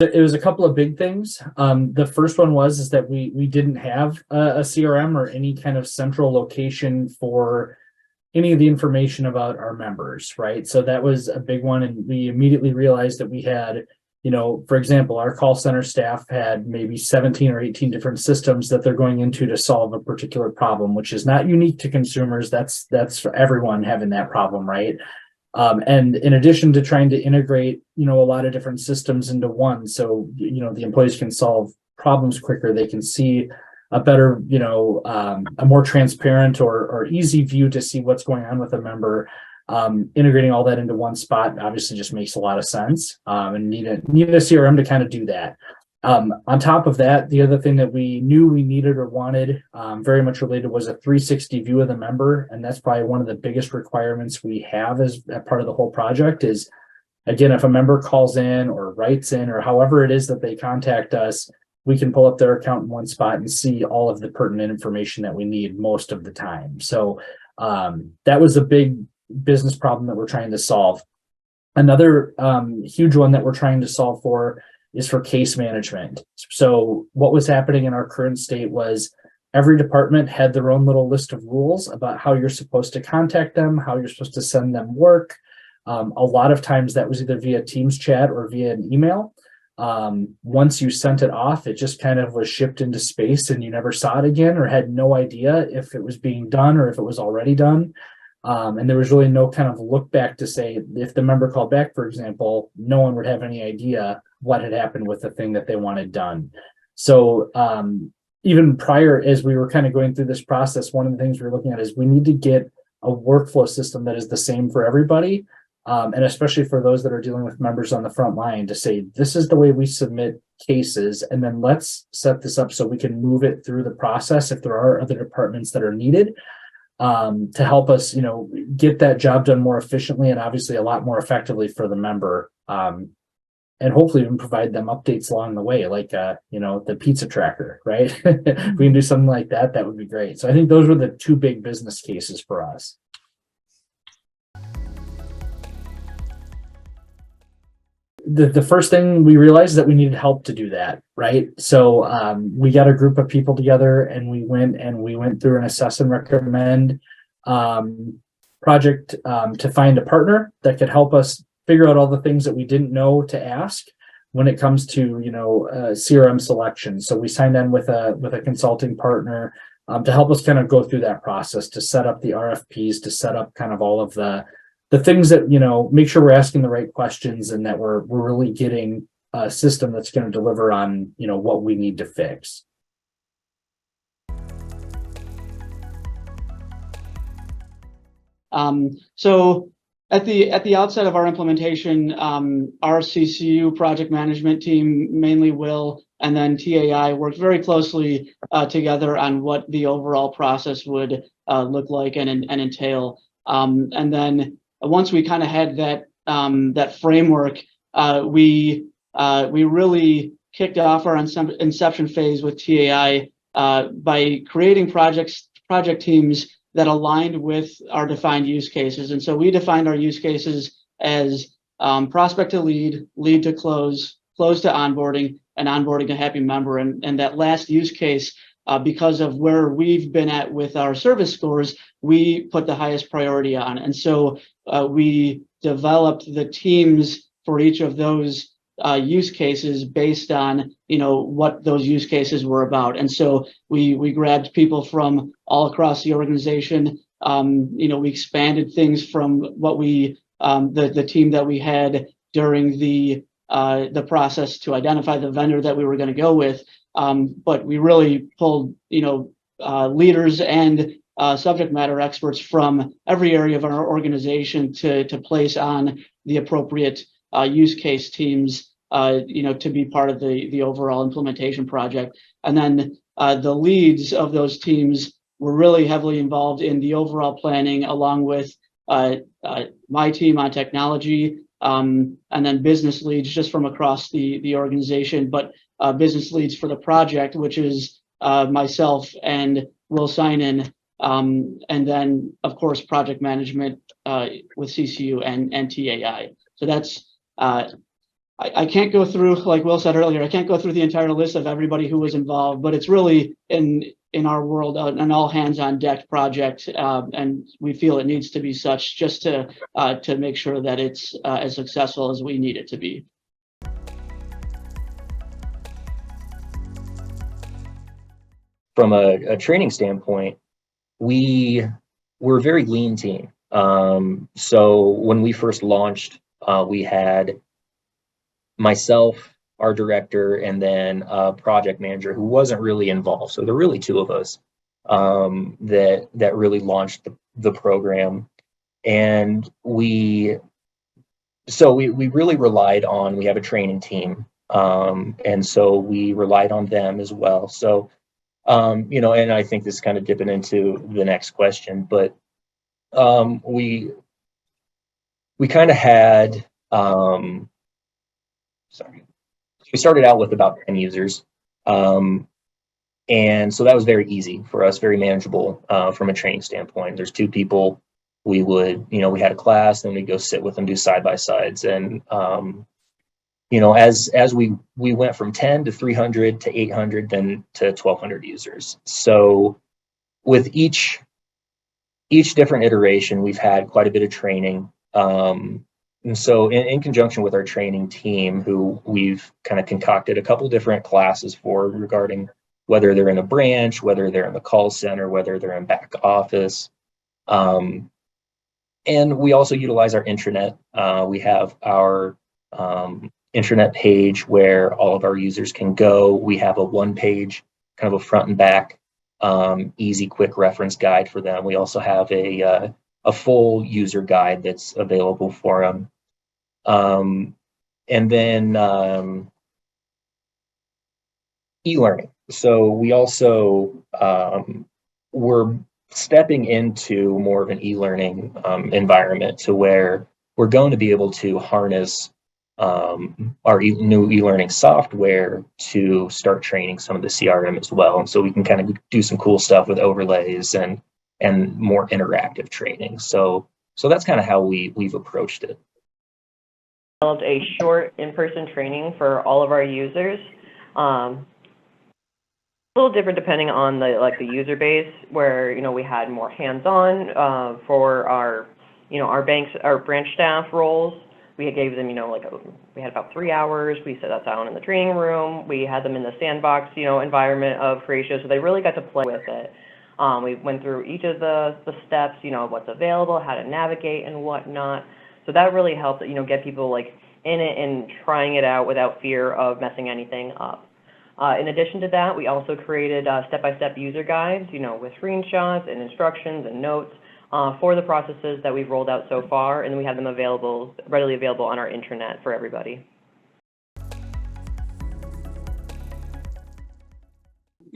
It was a couple of big things. The first one is that we didn't have a CRM or any kind of central location for any of the information about our members, right? So that was a big one, and we immediately realized that we had, for example, our call center staff had maybe 17 or 18 different systems that they're going into to solve a particular problem, which is not unique to consumers. That's for everyone having that problem, right? And in addition to trying to integrate, a lot of different systems into one, so the employees can solve problems quicker, they can see a better, a more transparent or easy view to see what's going on with a member. Integrating all that into one spot obviously just makes a lot of sense, and need a CRM to kind of do that. On top of that, the other thing that we knew we needed or wanted, very much related, was a 360 view of the member. And that's probably one of the biggest requirements we have as a part of the whole project is, again, if a member calls in or writes in or however it is that they contact us, we can pull up their account in one spot and see all of the pertinent information that we need most of the time. So that was a big business problem that we're trying to solve. Another huge one that we're trying to solve for is for case management. So what was happening in our current state was every department had their own little list of rules about how you're supposed to contact them, how you're supposed to send them work. A lot of times that was either via Teams chat or via an email. Once you sent it off, it just kind of was shipped into space and you never saw it again or had no idea if it was being done or if it was already done. And there was really no kind of look back to say if the member called back, for example, no one would have any idea what had happened with the thing that they wanted done. So even prior, as we were kind of going through this process, one of the things we were looking at is we need to get a workflow system that is the same for everybody. And especially for those that are dealing with members on the front line, to say, this is the way we submit cases, and then let's set this up so we can move it through the process if there are other departments that are needed, to help us, get that job done more efficiently and obviously a lot more effectively for the member. And hopefully even provide them updates along the way, like, the pizza tracker, right? If we can do something like that, that would be great. So I think those were the two big business cases for us. The first thing we realized is that we needed help to do that, right? So we got a group of people together and we went through an assess and recommend project to find a partner that could help us figure out all the things that we didn't know to ask when it comes to CRM selection. So we signed in with a consulting partner to help us kind of go through that process, to set up the RFPs, to set up kind of all of the things that, make sure we're asking the right questions and that we're really getting a system that's going to deliver on, what we need to fix. So at the outset of our implementation, our CCU project management team, mainly Will, and then TAI worked very closely together on what the overall process would look like and entail. And then once we kind of had that framework, we really kicked off our inception phase with TAI by creating project teams that aligned with our defined use cases. And so we defined our use cases as prospect to lead, lead to close, close to onboarding, and onboarding to happy member. And that last use case, because of where we've been at with our service scores, we put the highest priority on. And so we developed the teams for each of those use cases based on what those use cases were about. And so we grabbed people from all across the organization. We expanded things from what the team that we had during the process to identify the vendor that we were going to go with. But we really pulled leaders and subject matter experts from every area of our organization to place on the appropriate use case teams, to be part of the overall implementation project. And then the leads of those teams were really heavily involved in the overall planning, along with my team on technology, and then business leads just from across the organization, but business leads for the project, which is myself and Will Sign-In, and then of course project management with CCU and TAI. So that's I can't go through, like Will said earlier, I can't go through the entire list of everybody who was involved, but it's really in our world an all hands on deck project, and we feel it needs to be such just to make sure that it's as successful as we need it to be. From a training standpoint, we're a very lean team. So when we first launched, we had myself, our director, and then a project manager who wasn't really involved. So there were really two of us that really launched the program. And we really relied on, we have a training team. And so we relied on them as well. So, and I think this is kind of dipping into the next question, but we kind of had, we started out with about 10 users. And so that was very easy for us, very manageable from a training standpoint. There's two people. We would, we had a class, then we'd go sit with them, do side-by-sides. And, as we went from 10 to 300 to 800, then to 1,200 users. So with each different iteration, we've had quite a bit of training. And so in conjunction with our training team, who we've kind of concocted a couple different classes for regarding whether they're in a branch, whether they're in the call center, whether they're in back office. And we also utilize our intranet. We have our intranet page where all of our users can go. We have a one-page, kind of a front and back, easy, quick reference guide for them. We also have a full user guide that's available for them. And then e-learning. So we also we're stepping into more of an e-learning environment, to where we're going to be able to harness our new e-learning software to start training some of the CRM as well. And so we can kind of do some cool stuff with overlays and more interactive training. So that's kind of how we've approached it. Developed a short in-person training for all of our users. A little different depending on the user base, where we had more hands-on for our branch staff roles. We gave them we had about 3 hours. We set that down in the training room. We had them in the sandbox environment of Creatio, so they really got to play with it. We went through each of the steps, what's available, how to navigate and whatnot. So that really helped, get people in it and trying it out without fear of messing anything up. In addition to that, we also created step-by-step user guides, with screenshots and instructions and notes for the processes that we've rolled out so far, and we have them readily available on our intranet for everybody.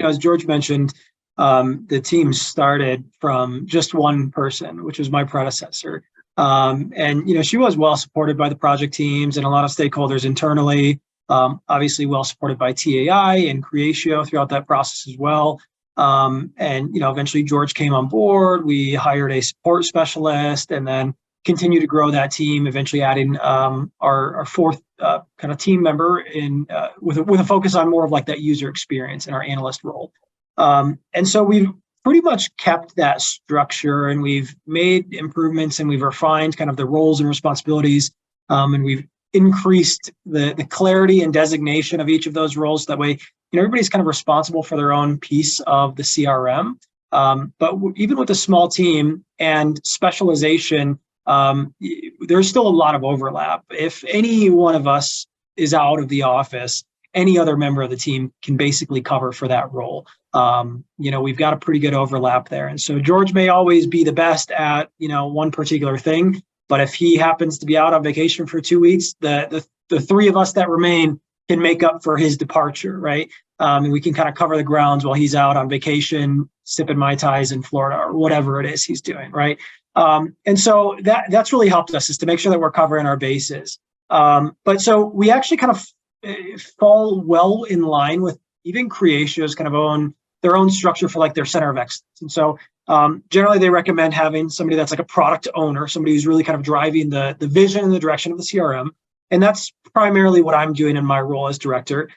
As George mentioned, the team started from just one person, which was my predecessor. And she was well supported by the project teams and a lot of stakeholders internally, obviously well supported by TAI and Creatio throughout that process as well. And eventually George came on board. We hired a support specialist and then continued to grow that team, eventually adding our fourth kind of team member in with a focus on more of that user experience in our analyst role. And so we've pretty much kept that structure, and we've made improvements, and we've refined kind of the roles and responsibilities, and we've increased the clarity and designation of each of those roles. That way, everybody's kind of responsible for their own piece of the CRM. But even with a small team and specialization, there's still a lot of overlap. If any one of us is out of the office, any other member of the team can basically cover for that role. We've got a pretty good overlap there. And so George may always be the best at, one particular thing, but if he happens to be out on vacation for 2 weeks, the three of us that remain can make up for his departure, right? And we can kind of cover the grounds while he's out on vacation, sipping Mai Tais in Florida or whatever it is he's doing, right? And so that's really helped us, is to make sure that we're covering our bases. But so we actually kind of fall well in line with even Creatio's kind of their own structure for their center of excellence. And so generally they recommend having somebody that's a product owner, somebody who's really kind of driving the vision and the direction of the CRM. And that's primarily what I'm doing in my role as director.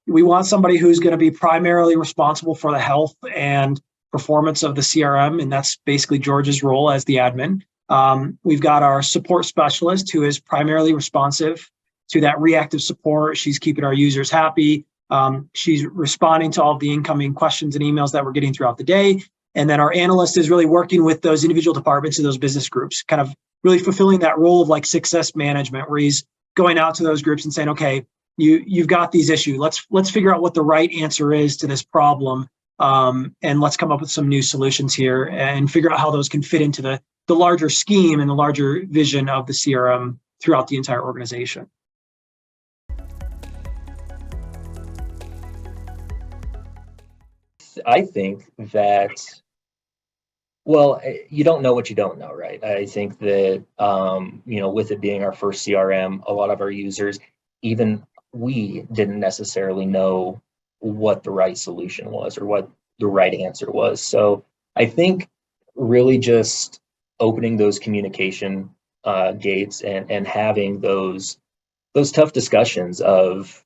We want somebody who's going to be primarily responsible for the health and performance of the CRM, and that's basically George's role as the admin. We've got our support specialist who is primarily responsive to that reactive support. She's keeping our users happy. She's responding to all of the incoming questions and emails that we're getting throughout the day. And then our analyst is really working with those individual departments and those business groups, kind of really fulfilling that role of like success management, where he's going out to those groups and saying, okay, you've got these issues. Let's figure out what the right answer is to this problem. And let's come up with some new solutions here and figure out how those can fit into the larger scheme and the larger vision of the CRM throughout the entire organization. I think that, well, you don't know what you don't know, right? I think that, with it being our first CRM, a lot of our users, even we didn't necessarily know what the right solution was or what the right answer was. So I think really just opening those communication gates and having those tough discussions of,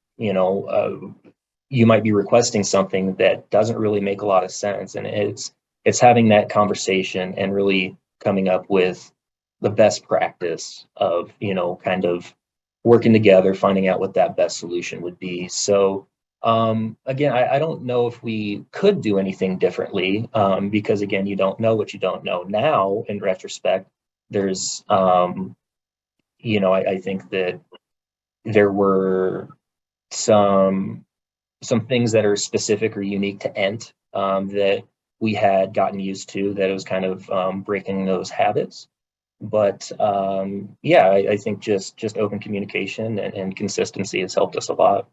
you might be requesting something that doesn't really make a lot of sense. And it's having that conversation and really coming up with the best practice of, kind of working together, finding out what that best solution would be. So again, I don't know if we could do anything differently because again, you don't know what you don't know. Now, in retrospect, there's, I think that there were some things that are specific or unique to Ent that we had gotten used to, that it was kind of breaking those habits. But I think just open communication and consistency has helped us a lot.